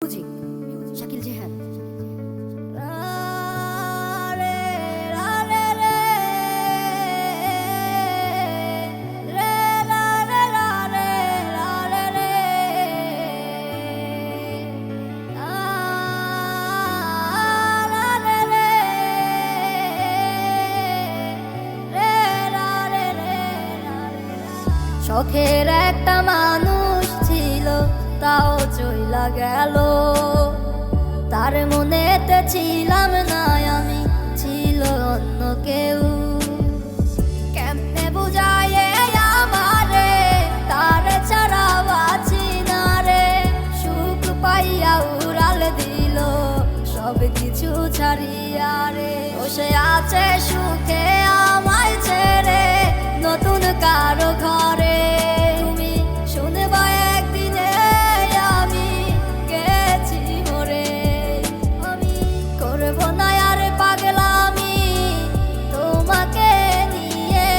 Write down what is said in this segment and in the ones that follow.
Music, Shakil Jehan. শখের একটা মানুষ ছিল, তাও চইলা গেল। তার মনেতে ছিলাম না আমি, ছিল অন্য কেউ। কেমনে বুঝায় আমারে, তার ছাড়া বাঁচি না রে। সুখ পাইয়া উড়াল দিল সব কিছু ছাড়িয়া রে। বসে আছে সুখে আমায় ছেড়ে নতুন কারো ঘরে। তুমি শুনবা একদিনে আমি গেছি মরে। আমি করব না আর পাগলামি তোমাকে নিয়ে।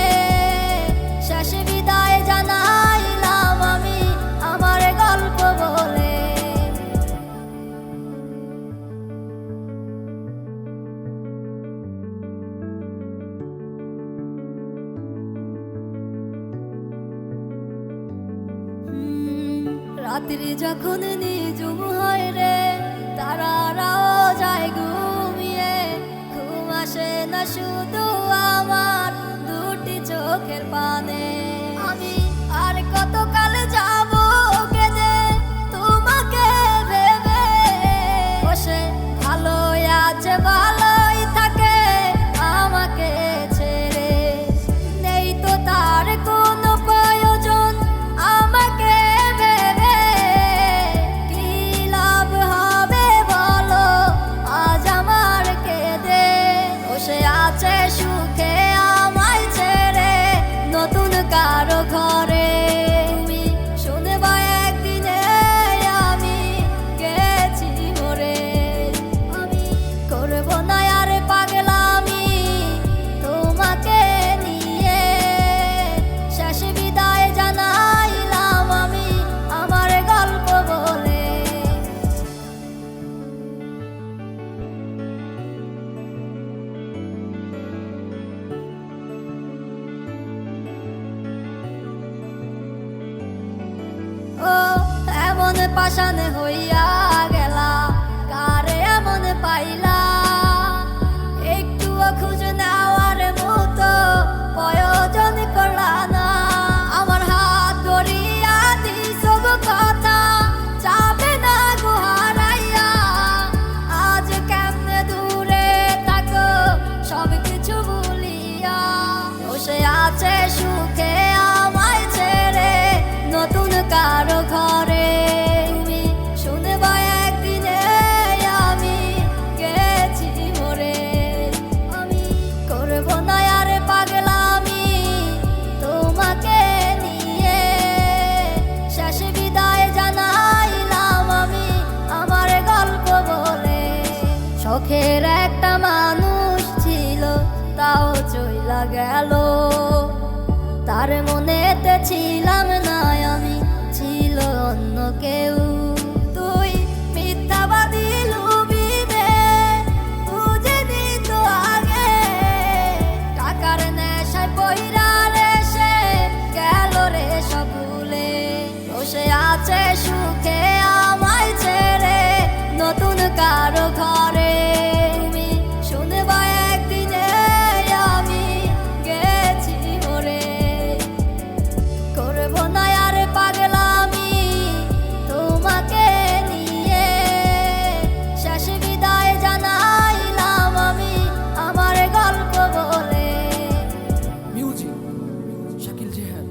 শেষ বিদায় জানাইলাম আমি আমার গল্প বলে। রাত্রি যখন নিজুম হয় রে, তারারাও যায় ঘুমিয়ে। ঘুম আসে না শুধু আমার দুটি চোখের পানে। আমি আর কতকাল যাব কেঁদে তোমাকে ভেবে। বসে ভালো আছে ভালোই থাকে আমাকে ছেড়ে। নেই তো তার কোনো প্রয়োজন আমাকে ভেবে। কি লাভ হবে বলো আজ আমার কেঁদে। বসে আছে সুখে আমায় ছেড়ে নতুন কারো ঘরে। তুমি শুনবা একদিনে আমি গেছি মরে। আমি করব না আর পাগলামি তোমাকে নিয়ে। শেষ বিদায় জানাইলাম আমি আমার গল্প বলে। ও এমন পাষাণ হইয়া গেলা, কারে এমন পাইলা। একটুও খুঁজ নেওয়ার মতো প্রয়োজন করলা না। আমার হাত ধরিয়া দিছ কথা, যাবে না গো হারাইয়া। আজ কেমনে দূরে থাকো সব কিছু ভুলিয়া। বসে আছে সুখে আমায় ছেড়ে নতুন কারো ঘরে। তুমি শুনবা একদিনে আমি গেছি মরে। আমি করব না আর পাগলামি তোমাকে নিয়ে। শেষ বিদায় জানাইলাম আমি আমার গল্প বলে। শখের একটা মানুষ ছিল, তাও চইলা গেল। তার মনেতে ছিলাম না আমি, ছিল অন্য কেউ। তুই মিথ্যাবাদী লুবিনে বুঝে দিত আগে। টাকার নেশায় পইরা রে সে গেল রে সব ভুলে। বসে আছে সুখে আমায় ছেড়ে নতুন কারো ঘরে। তুমি শুনবা একদিনে আমি গেছি মরে। করব না আর পাগলামি তোমাকে নিয়ে। শেষ বিদায় জানাইলাম আমি আমার গল্প বলে। Music, Shakil Jehan.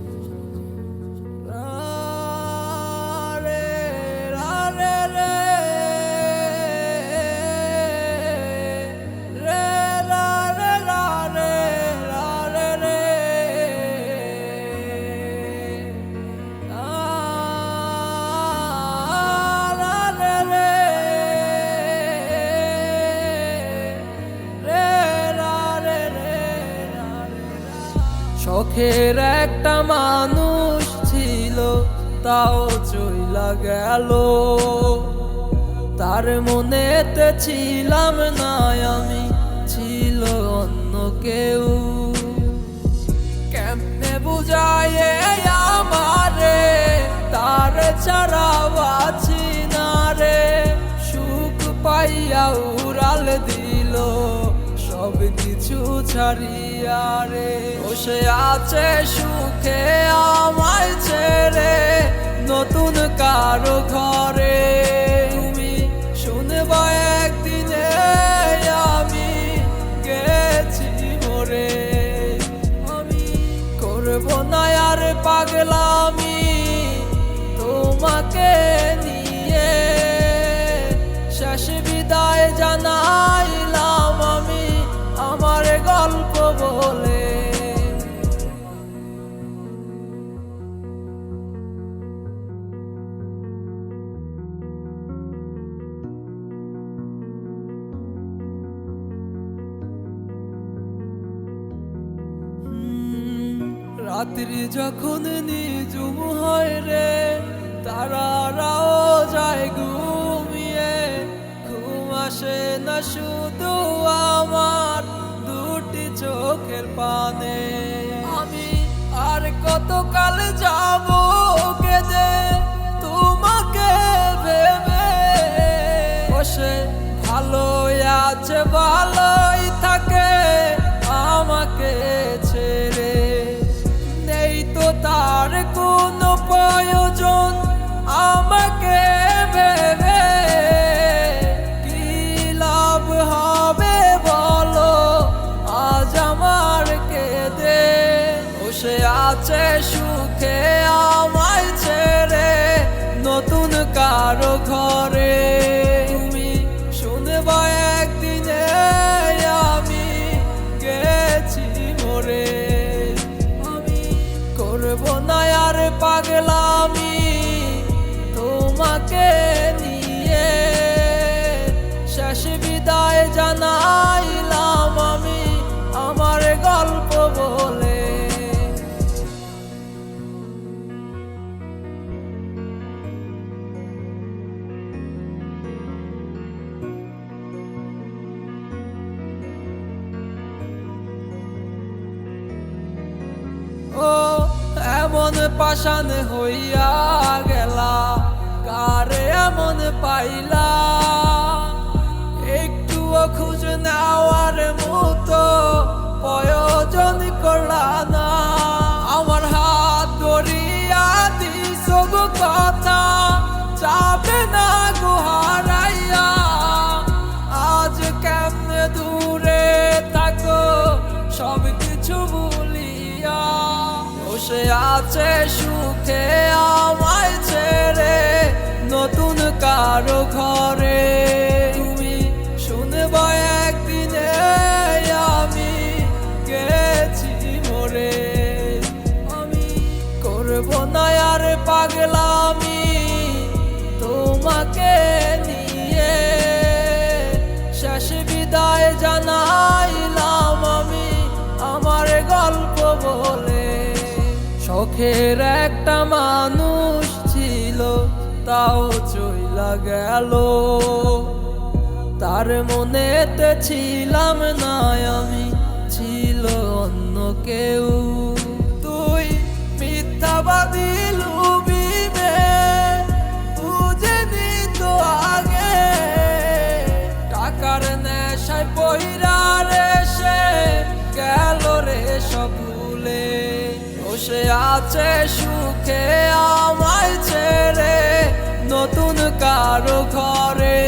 শখের একটা মানুষ ছিল, তাও চইলা গেল। তার মনেতে ছিলাম না আমি, ছিল অন্য কেউ। কেমনে বুঝায় আমারে, তার ছাড়া আছি না রে। সুখ পাইয়া উড়াল দিল সব কিছু ছাড়িয়া রে। বসে আছে সুখে আমায় ছেড়ে নতুন কারো ঘরে। তুমি শুনবা একদিনে আমি গেছি মরে। আমি করব না আর পাগলামি তোমাকে নিয়ে। শেষ বিদায় জানাইলাম আমি আমার গল্প বলে। রাত্রি যখন নিজুম হয় রে, তারারাও যায় ঘুমিয়ে। ঘুম আসে না শুধু আমার দুটি চোখের পানে। আমি আর কতকাল যাব কেঁদে তোমাকে ভেবে। বসে ভালোই আছে ভালোই থাকে আমাকে ছেড়ে। নেই তো তার কোনো প্রয়োজন আমাকে ভেবে। কি লাভ হবে বলো আজ আমার কেঁদে। বসে আছে সুখে আমায় ছেড়ে নতুন কারো ঘরে। তুমি শুনবা একদিনে আমি গেছি মরে। করব না আর পাগলামি তোমাকে নিয়ে। শেষ বিদায় জানাইলাম আমি আমার গল্প বলে। ও এমন পাষাণ হইয়া গেলা, কারে এমন পাইলা। একটুও খোঁজ নেওয়ার মতো প্রয়োজন করলা না। আমার হাত ধরিয়া দিছ গো কথা, যাবে না গো হারাইয়া। আজ কেমনে দূরে থাকো সব কিছু ভুলিয়া। বসে আছে সুখে আমায় ছেড়ে নতুন কারো ঘরে। তুমি শুনবা একদিনে আমি গেছি মরে। আমি করব না আর পাগলামি তোমাকে নিয়ে। শেষ বিদায় জানাইলাম আমি আমার গল্প বলে। শখের একটা মানুষ ছিল তাও চইলা গেল, তার মনেতে ছিলাম না আমি, ছিল অন্য কেউ। তুই মিথ্যাবাদী লুবি বুঝেনি তো আগে। টাকার নেশায় পইরা রে সে গেল রে সব ভুলে। বসে আছে সুখে আমায় ছেড়ে নতুন কারো ঘরে।